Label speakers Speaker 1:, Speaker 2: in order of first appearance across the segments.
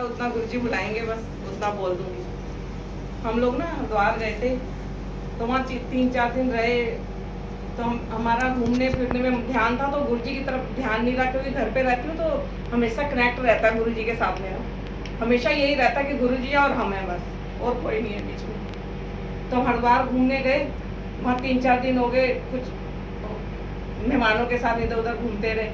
Speaker 1: उतना गुरुजी बुलाएंगे, बस उतना बोल दूंगी। हम लोग ना हरिद्वार गए थे, तो वहाँ 3-4 दिन रहे, तो हमारा घूमने फिरने में ध्यान था, तो गुरुजी की तरफ ध्यान नहीं रहा, क्योंकि घर पे रहती हूँ तो हमेशा कनेक्ट रहता है गुरुजी के साथ मेरा, हमेशा यही रहता है कि गुरुजी और हम हैं बस, और कोई नहीं है बीच में। तो हरिद्वार घूमने गए, वहाँ 3-4 दिन हो गए, कुछ मेहमानों के साथ इधर उधर घूमते रहे।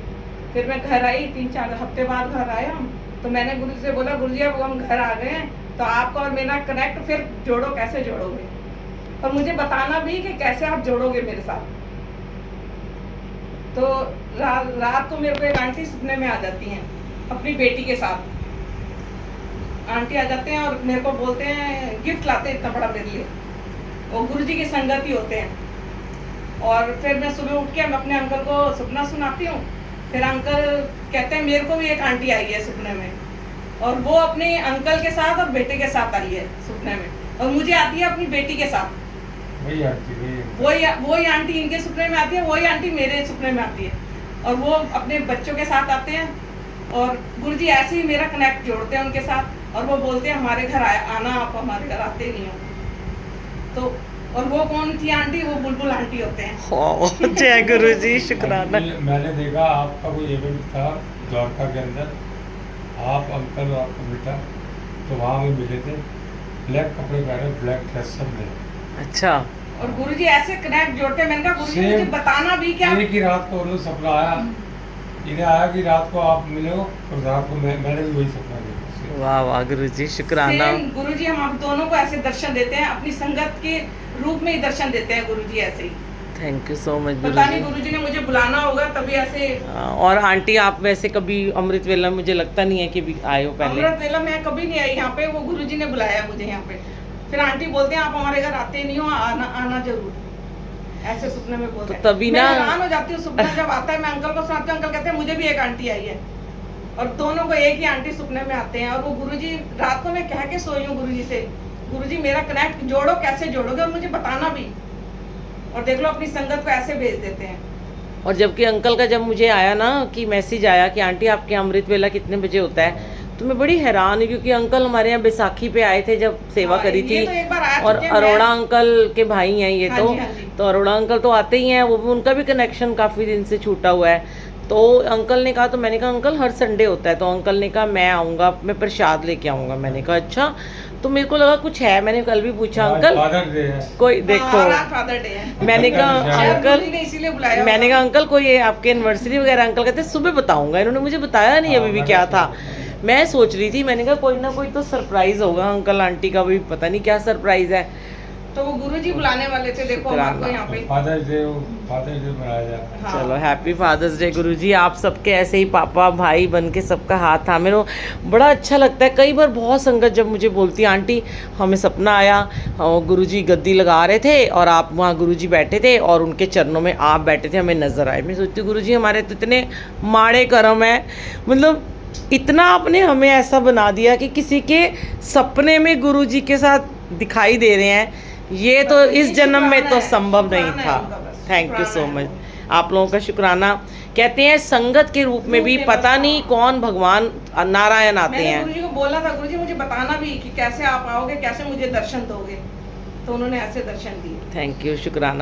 Speaker 1: फिर मैं घर आई, 3-4 हफ्ते बाद घर आया हम, तो मैंने गुरु से बोला, गुरुजी अब हम घर आ गए हैं, तो आपका और मेरा कनेक्ट फिर जोड़ो, कैसे जोड़ोगे, और मुझे बताना भी कि कैसे आप जोड़ोगे मेरे साथ। तो रात को मेरे को एक आंटी सपने में आ जाती हैं अपनी बेटी के साथ। आंटी आ जाते हैं और मेरे को बोलते हैं, गिफ्ट लाते हैं इतना बड़ा मेरे लिए, वो गुरुजी की संगत ही होते हैं। और फिर मैं सुबह उठ के अपने अंकल को सपना सुनाती हूँ, फिर अंकल कहते हैं मेरे को भी एक आंटी आई है सपने में, और वो अपने अंकल के साथ और बेटे के साथ आई है सपने में, और मुझे आती है अपनी बेटी के साथ। वही आंटी इनके सपने में आती है, वही आंटी मेरे सपने में आती है, और वो अपने बच्चों के साथ आते हैं, और गुरुजी ऐसे ही मेरा कनेक्ट जोड़ते हैं उनके साथ, और वो बोलते हैं हमारे घर आना, आप हमारे घर आते नहीं हो। तो और वो कौन थी आंटी, वो बुलबुल आंटी होते हैं।
Speaker 2: जय गुरुजी, शुक्राना।
Speaker 3: मैंने देखा आपका कोई इवेंट था द्वारका के अंदर, आप अंकल और आपका बेटा, तो वहाँ में मिले थे, ब्लैक कपड़े पहने, ब्लैक ड्रेस सब में।
Speaker 2: अच्छा।
Speaker 1: और गुरुजी ऐसे कनेक्ट जोड़ते हैं, मैंने कहा गुरुजी मुझे बताना भी क्या।
Speaker 3: एक ही रात को उन्हें सपना आया, इन्हें आया कि रात को आप मिले हो, और रात को मैंने भी वही सपना देखा।
Speaker 2: वाह वाह गुरुजी, शुक्राना।
Speaker 1: गुरुजी हम आप दोनों को ऐसे दर्शन देते हैं, अपनी संगत के रूप में ही दर्शन देते हैं गुरुजी ऐसे ही।
Speaker 2: थैंक यू सो मच
Speaker 1: पता नहीं गुरुजी ने मुझे बुलाना होगा तभी ऐसे।
Speaker 2: और आंटी आप वैसे कभी अमृत वेला, मुझे लगता नहीं है कि भी आए हो पहले।
Speaker 1: अमृत वेला मैं कभी नहीं आई यहाँ पे, वो गुरुजी ने बुलाया मुझे यहाँ पे। फिर आंटी बोलते हैं आप हमारे घर आते नहीं हो, आना जरूर, ऐसे सपने में बोलते हैं।
Speaker 2: तो तभी ना
Speaker 1: मैं हैरान हो जाती हूँ, सपना जब आता है मैं अंकल को सुनाती हूँ, अंकल कहते हैं मुझे भी एक आंटी आई है, और दोनों को एक ही आंटी सपने में आते हैं। और वो गुरुजी, रात को मैं कह के सोई हूँ गुरुजी से, गुरुजी मेरा कनेक्ट जोड़ो, कैसे जोड़ोगे, और मुझे बताना भी। और देख लो अपनी संगत को ऐसे भेज देते हैं।
Speaker 2: और जबकि अंकल का जब मुझे आया ना कि मैसेज आया कि आंटी आपके अमृत वेला कितने बजे होता है, तो मैं बड़ी हैरान हुई, क्योंकि अंकल हमारे यहाँ बैसाखी पे आए थे जब सेवा करी थी।
Speaker 1: तो एक बार आ
Speaker 2: और
Speaker 1: चुके हैं,
Speaker 2: अरोड़ा अंकल के भाई हैं ये।
Speaker 1: हाँ
Speaker 2: तो
Speaker 1: जी, हाँ जी।
Speaker 2: तो अरोड़ा अंकल तो आते ही हैं, वो भी उनका भी कनेक्शन काफ़ी दिन से छूटा हुआ है। तो अंकल ने कहा, तो मैंने कहा अंकल हर संडे होता है, तो अंकल ने कहा मैं आऊँगा, मैं प्रसाद लेके आऊँगा। मैंने कहा अच्छा, तो मेरे को लगा कुछ है, मैंने कल भी पूछा अंकल कोई देखो,
Speaker 1: फादर डे है।
Speaker 2: मैंने कहा अंकल,
Speaker 1: इसीलिए बुलाया।
Speaker 2: मैंने कहा अंकल कोई आपके एनिवर्सरी वगैरह, अंकल कहते सुबह बताऊंगा, इन्होंने मुझे बताया नहीं अभी भी क्या था। मैं सोच रही थी, मैंने कहा कोई ना कोई तो सरप्राइज होगा अंकल आंटी का, भी पता नहीं क्या सरप्राइज है।
Speaker 1: तो वो गुरुजी बुलाने वाले थे, देखो हम आपको यहाँ पे
Speaker 3: फादर्स डे मनाया जाता है।
Speaker 1: हाँ।
Speaker 2: चलो हैप्पी फादर्स डे गुरुजी, आप सबके ऐसे ही पापा भाई बन के सबका हाथ थामे रहो, बड़ा अच्छा लगता है। कई बार बहुत संगत जब मुझे बोलती आंटी हमें सपना आया, गुरुजी गद्दी लगा रहे थे और आप वहाँ गुरुजी बैठे थे और उनके चरणों में आप बैठे थे, हमें नजर आए। मैं सोचती गुरुजी हमारे तो इतने माड़े कर्म है, मतलब इतना आपने हमें ऐसा बना दिया कि किसी के सपने में गुरुजी के साथ दिखाई दे रहे हैं, ये तो इस जन्म में तो संभव नहीं था। थैंक यू सो मच, आप लोगों का शुक्राना। कहते हैं संगत के रूप में भी पता नहीं कौन भगवान नारायण आते हैं।
Speaker 1: गुरुजी को बोला था, गुरुजी मुझे बताना भी कि कैसे आप आओगे, कैसे मुझे दर्शन दोगे, तो उन्होंने ऐसे दर्शन दिए।
Speaker 2: थैंक यू, शुक्राना।